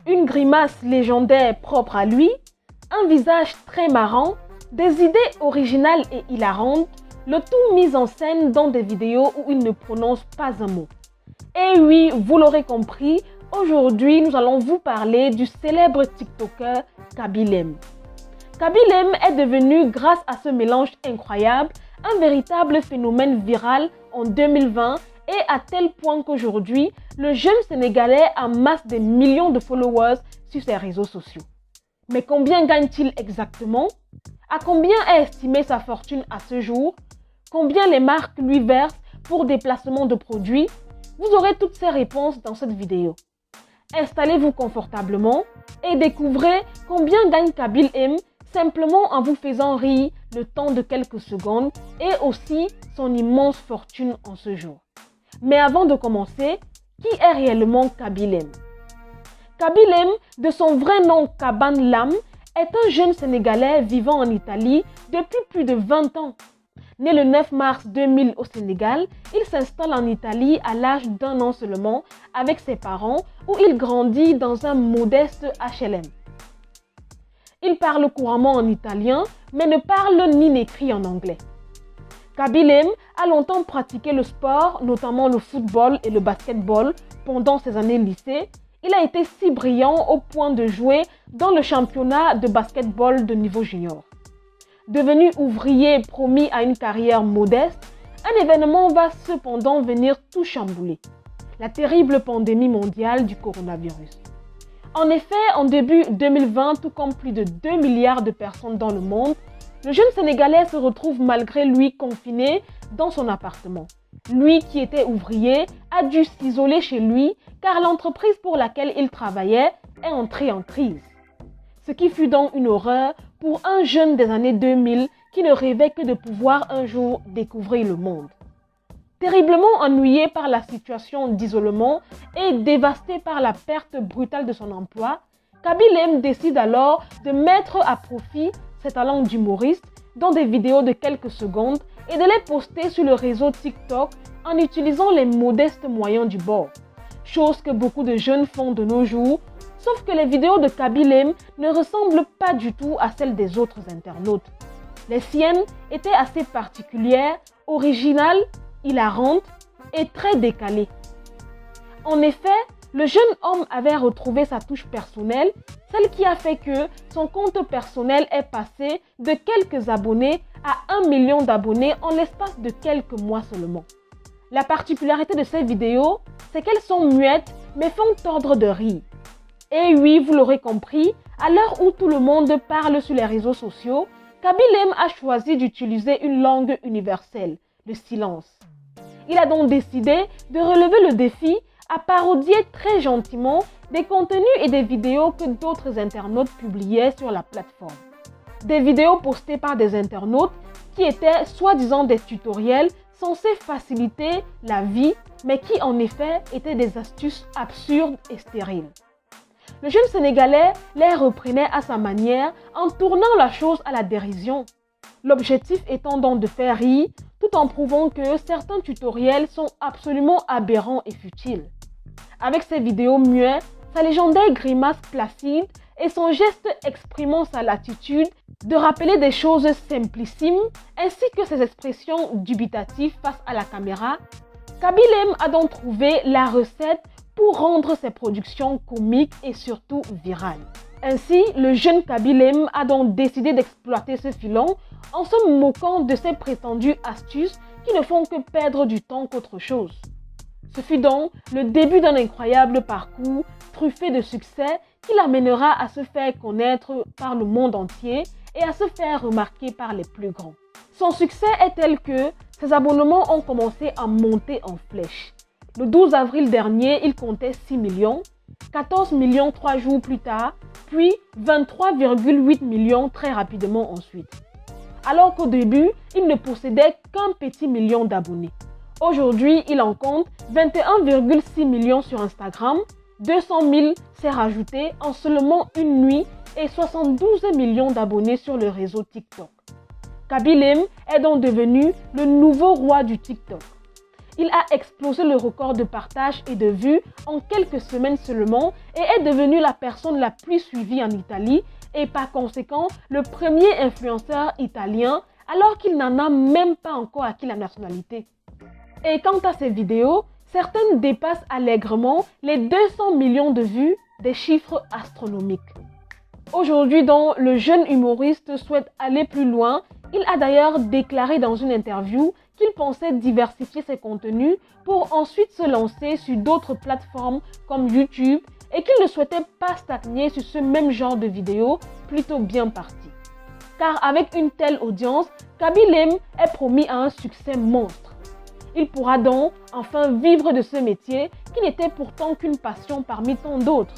Une grimace légendaire propre à lui, un visage très marrant, des idées originales et hilarantes, le tout mis en scène dans des vidéos où il ne prononce pas un mot. Et oui, vous l'aurez compris, aujourd'hui nous allons vous parler du célèbre TikToker Kaby Lame. Kaby Lame est devenu, grâce à ce mélange incroyable, un véritable phénomène viral en 2020 et à tel point qu'aujourd'hui, le jeune Sénégalais amasse des millions de followers sur ses réseaux sociaux. Mais combien gagne-t-il exactement? À combien est estimée sa fortune à ce jour? Combien les marques lui versent pour des placements de produits? Vous aurez toutes ces réponses dans cette vidéo. Installez-vous confortablement et découvrez combien gagne Kaby Lame simplement en vous faisant rire le temps de quelques secondes et aussi son immense fortune en ce jour. Mais avant de commencer, qui est réellement Kaby Lame? Kaby Lame, de son vrai nom Kaban Lame, est un jeune Sénégalais vivant en Italie depuis plus de 20 ans. Né le 9 mars 2000 au Sénégal, il s'installe en Italie à l'âge d'1 an seulement avec ses parents où il grandit dans un modeste HLM. Il parle couramment en italien mais ne parle ni n'écrit en anglais. Kaby Lame a longtemps pratiqué le sport, notamment le football et le basketball pendant ses années lycée. Il a été si brillant au point de jouer dans le championnat de basketball de niveau junior. Devenu ouvrier promis à une carrière modeste, un événement va cependant venir tout chambouler. La terrible pandémie mondiale du coronavirus. En effet, en début 2020, tout comme plus de 2 milliards de personnes dans le monde, le jeune Sénégalais se retrouve malgré lui confiné dans son appartement. Lui qui était ouvrier a dû s'isoler chez lui car l'entreprise pour laquelle il travaillait est entrée en crise. Ce qui fut donc une horreur pour un jeune des années 2000 qui ne rêvait que de pouvoir un jour découvrir le monde. Terriblement ennuyé par la situation d'isolement et dévasté par la perte brutale de son emploi, Kaby Lame décide alors de mettre à profit ses talents d'humoriste dans des vidéos de quelques secondes et de les poster sur le réseau TikTok en utilisant les modestes moyens du bord. Chose que beaucoup de jeunes font de nos jours, sauf que les vidéos de Kaby Lame ne ressemblent pas du tout à celles des autres internautes. Les siennes étaient assez particulières, originales, hilarantes et très décalées. En effet, le jeune homme avait retrouvé sa touche personnelle, celle qui a fait que son compte personnel est passé de quelques abonnés à 1 million d'abonnés en l'espace de quelques mois seulement. La particularité de ces vidéos, c'est qu'elles sont muettes mais font tordre de rire. Et oui, vous l'aurez compris, à l'heure où tout le monde parle sur les réseaux sociaux, Kaby Lame a choisi d'utiliser une langue universelle, le silence. Il a donc décidé de relever le défi à parodier très gentiment des contenus et des vidéos que d'autres internautes publiaient sur la plateforme. Des vidéos postées par des internautes qui étaient soi-disant des tutoriels censés faciliter la vie, mais qui en effet étaient des astuces absurdes et stériles. Le jeune Sénégalais les reprenait à sa manière en tournant la chose à la dérision. L'objectif étant donc de faire rire tout en prouvant que certains tutoriels sont absolument aberrants et futiles. Avec ses vidéos muettes, sa légendaire grimace placide et son geste exprimant sa latitude de rappeler des choses simplissimes ainsi que ses expressions dubitatives face à la caméra, Kaby Lame a donc trouvé la recette pour rendre ses productions comiques et surtout virales. Ainsi, le jeune Kaby Lame a donc décidé d'exploiter ce filon en se moquant de ses prétendues astuces qui ne font que perdre du temps qu'autre chose. Ce fut donc le début d'un incroyable parcours truffé de succès qui l'amènera à se faire connaître par le monde entier et à se faire remarquer par les plus grands. Son succès est tel que ses abonnements ont commencé à monter en flèche. Le 12 avril dernier, il comptait 6 millions, 14 millions 3 jours plus tard, puis 23,8 millions très rapidement ensuite. Alors qu'au début, il ne possédait qu'un petit million d'abonnés. Aujourd'hui, il en compte 21,6 millions sur Instagram, 200 000 s'est rajouté en seulement une nuit et 72 millions d'abonnés sur le réseau TikTok. Kaby Lame est donc devenu le nouveau roi du TikTok. il a explosé le record de partage et de vues en quelques semaines seulement et est devenu la personne la plus suivie en Italie et par conséquent le premier influenceur italien alors qu'il n'en a même pas encore acquis la nationalité. Et quant à ses vidéos, certaines dépassent allègrement les 200 millions de vues, des chiffres astronomiques. Aujourd'hui donc, le jeune humoriste souhaite aller plus loin. Il a d'ailleurs déclaré dans une interview qu'il pensait diversifier ses contenus pour ensuite se lancer sur d'autres plateformes comme YouTube et qu'il ne souhaitait pas stagner sur ce même genre de vidéos plutôt bien parti. Car avec une telle audience, Kaby Lame est promis à un succès monstre. Il pourra donc enfin vivre de ce métier qui n'était pourtant qu'une passion parmi tant d'autres.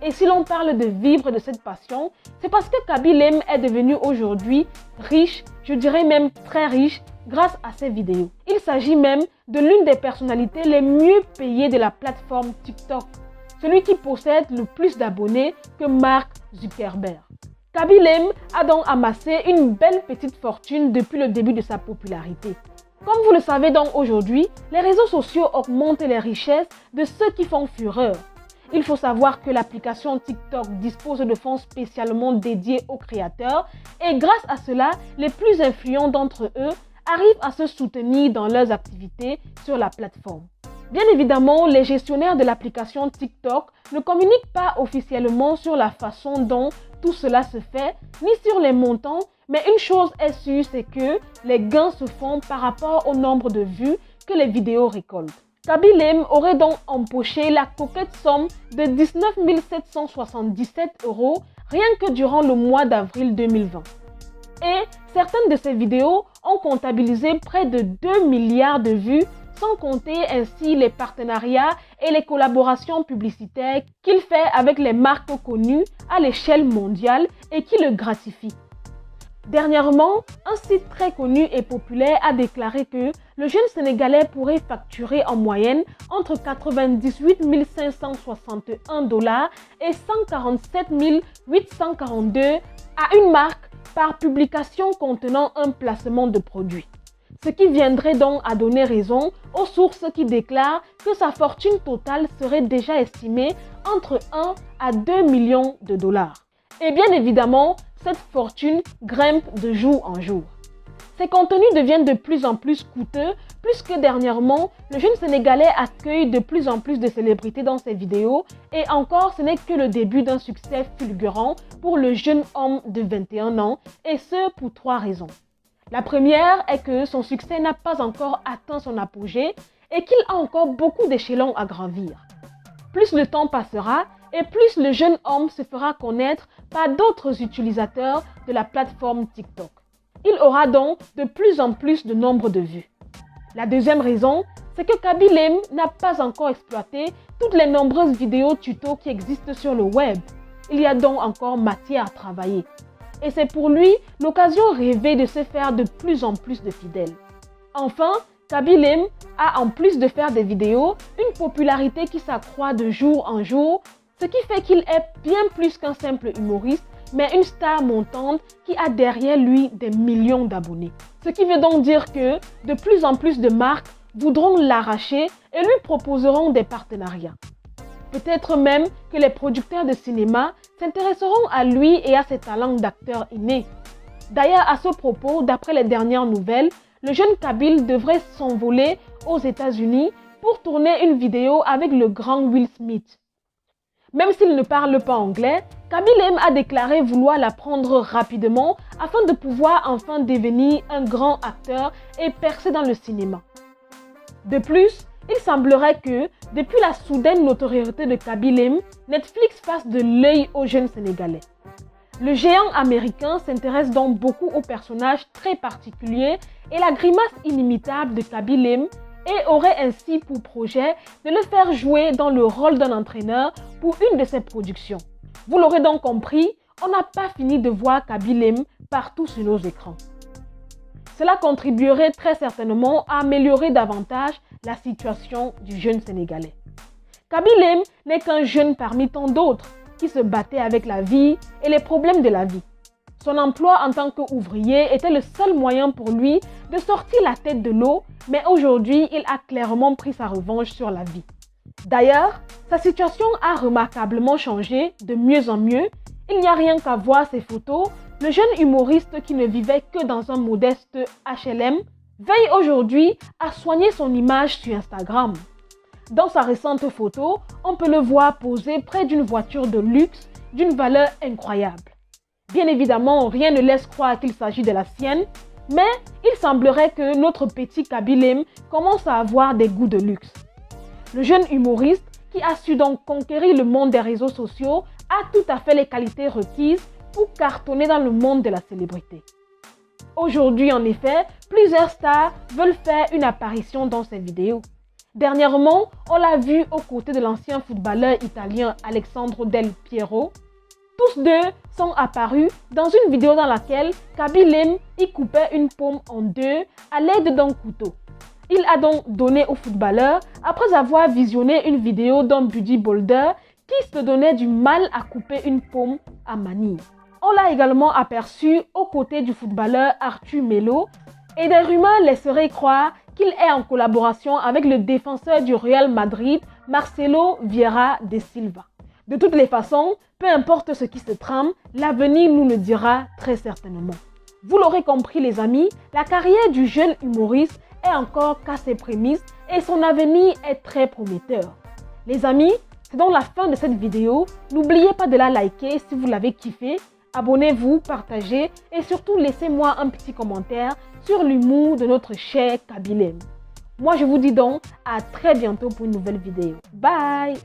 Et si l'on parle de vivre de cette passion, c'est parce que Kaby Lame est devenu aujourd'hui riche, je dirais même très riche, grâce à ses vidéos. Il s'agit même de l'une des personnalités les mieux payées de la plateforme TikTok, celui qui possède le plus d'abonnés que Mark Zuckerberg. Kaby Lame a donc amassé une belle petite fortune depuis le début de sa popularité. Comme vous le savez donc aujourd'hui, les réseaux sociaux augmentent les richesses de ceux qui font fureur. Il faut savoir que l'application TikTok dispose de fonds spécialement dédiés aux créateurs et grâce à cela, les plus influents d'entre eux arrivent à se soutenir dans leurs activités sur la plateforme. Bien évidemment, les gestionnaires de l'application TikTok ne communiquent pas officiellement sur la façon dont tout cela se fait, ni sur les montants, mais une chose est sûre, c'est que les gains se font par rapport au nombre de vues que les vidéos récoltent. Kaby Lame aurait donc empoché la coquette somme de 19 777 € rien que durant le mois d'avril 2020. Et certaines de ses vidéos ont comptabilisé près de 2 milliards de vues, sans compter ainsi les partenariats et les collaborations publicitaires qu'il fait avec les marques connues à l'échelle mondiale et qui le gratifient. Dernièrement, un site très connu et populaire a déclaré que le jeune Sénégalais pourrait facturer en moyenne entre 98 561 $ et 147 842 $ à une marque par publication contenant un placement de produit. Ce qui viendrait donc à donner raison aux sources qui déclarent que sa fortune totale serait déjà estimée entre 1 à 2 millions de $. Et bien évidemment, cette fortune grimpe de jour en jour. Ces contenus deviennent de plus en plus coûteux, puisque dernièrement, le jeune Sénégalais accueille de plus en plus de célébrités dans ses vidéos, et encore ce n'est que le début d'un succès fulgurant pour le jeune homme de 21 ans, et ce pour 3 raisons. La première est que son succès n'a pas encore atteint son apogée et qu'il a encore beaucoup d'échelons à gravir. Plus le temps passera, et plus le jeune homme se fera connaître par d'autres utilisateurs de la plateforme TikTok. Il aura donc de plus en plus de nombre de vues. La deuxième raison, c'est que Kaby Lame n'a pas encore exploité toutes les nombreuses vidéos tutos qui existent sur le web. Il y a donc encore matière à travailler. Et c'est pour lui l'occasion rêvée de se faire de plus en plus de fidèles. Enfin, Kaby Lame a en plus de faire des vidéos, une popularité qui s'accroît de jour en jour, ce qui fait qu'il est bien plus qu'un simple humoriste, mais une star montante qui a derrière lui des millions d'abonnés. Ce qui veut donc dire que de plus en plus de marques voudront l'arracher et lui proposeront des partenariats. Peut-être même que les producteurs de cinéma s'intéresseront à lui et à ses talents d'acteur inné. D'ailleurs, à ce propos, d'après les dernières nouvelles, le jeune Kaby devrait s'envoler aux États-Unis pour tourner une vidéo avec le grand Will Smith. Même s'il ne parle pas anglais, Kaby Lame a déclaré vouloir l'apprendre rapidement afin de pouvoir enfin devenir un grand acteur et percer dans le cinéma. De plus, il semblerait que, depuis la soudaine notoriété de Kaby Lame, Netflix fasse de l'œil aux jeunes Sénégalais. Le géant américain s'intéresse donc beaucoup aux personnages très particuliers et la grimace inimitable de Kaby Lame et aurait ainsi pour projet de le faire jouer dans le rôle d'un entraîneur pour une de ses productions. Vous l'aurez donc compris, on n'a pas fini de voir Kaby Lame partout sur nos écrans. Cela contribuerait très certainement à améliorer davantage la situation du jeune Sénégalais. Kaby Lame n'est qu'un jeune parmi tant d'autres qui se battait avec la vie et les problèmes de la vie. Son emploi en tant qu'ouvrier était le seul moyen pour lui de sortir la tête de l'eau, mais aujourd'hui, il a clairement pris sa revanche sur la vie. D'ailleurs, sa situation a remarquablement changé de mieux en mieux. Il n'y a rien qu'à voir ses photos. Le jeune humoriste qui ne vivait que dans un modeste HLM veille aujourd'hui à soigner son image sur Instagram. Dans sa récente photo, on peut le voir posé près d'une voiture de luxe d'une valeur incroyable. Bien évidemment, rien ne laisse croire qu'il s'agit de la sienne, mais il semblerait que notre petit Kaby Lame commence à avoir des goûts de luxe. Le jeune humoriste, qui a su donc conquérir le monde des réseaux sociaux, a tout à fait les qualités requises pour cartonner dans le monde de la célébrité. Aujourd'hui, en effet, plusieurs stars veulent faire une apparition dans ces vidéos. Dernièrement, on l'a vu aux côtés de l'ancien footballeur italien Alessandro Del Piero. Tous deux sont apparus dans une vidéo dans laquelle Kaby Lame y coupait une pomme en deux à l'aide d'un couteau. Il a donc donné au footballeur après avoir visionné une vidéo d'un bodybuilder qui se donnait du mal à couper une pomme à manille. On l'a également aperçu aux côtés du footballeur Arthur Melo et des rumeurs laisseraient croire qu'il est en collaboration avec le défenseur du Real Madrid, Marcelo Vieira de Silva. De toutes les façons, peu importe ce qui se trame, l'avenir nous le dira très certainement. Vous l'aurez compris les amis, la carrière du jeune humoriste est encore qu'à ses prémices et son avenir est très prometteur. Les amis, c'est donc la fin de cette vidéo. N'oubliez pas de la liker si vous l'avez kiffé. Abonnez-vous, partagez et surtout laissez-moi un petit commentaire sur l'humour de notre cher Kaby Lame. Moi je vous dis donc à très bientôt pour une nouvelle vidéo. Bye!